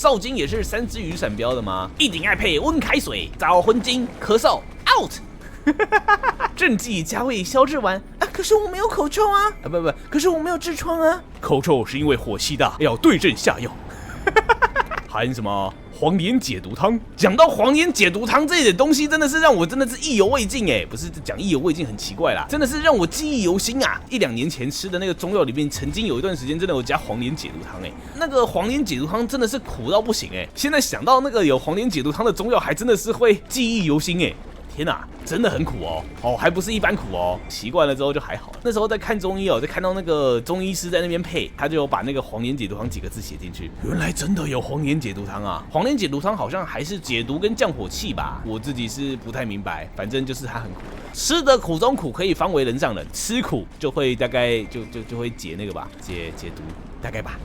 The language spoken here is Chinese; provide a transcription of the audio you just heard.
少精也是3支雨伞标的吗？一定爱配温开水，找昏精咳嗽 out。正剂加味消滞丸啊，可是我没有口臭啊！不，可是我没有痔疮啊！口臭是因为火气大，要对症下药。含什么黄连解毒汤？讲到黄连解毒汤这点东西，真的是让我真的是意犹未尽哎！不是讲意犹未尽很奇怪啦，真的是让我记忆犹新啊！1、2年前吃的那个中药里面，曾经有一段时间真的有加黄连解毒汤哎，那个黄连解毒汤真的是苦到不行哎！现在想到那个有黄连解毒汤的中药，还真的是会记忆犹新哎！天哪，真的很苦哦，还不是一般苦哦。习惯了之后就还好。那时候在看中医哦，在看到那个中医师在那边配，他就有把那个黄连解毒汤几个字写进去。原来真的有黄连解毒汤啊！黄连解毒汤好像还是解毒跟降火气吧，我自己是不太明白。反正就是它很苦，吃的苦中苦可以方为人上人，吃苦就会大概就会解那个吧，解毒大概吧。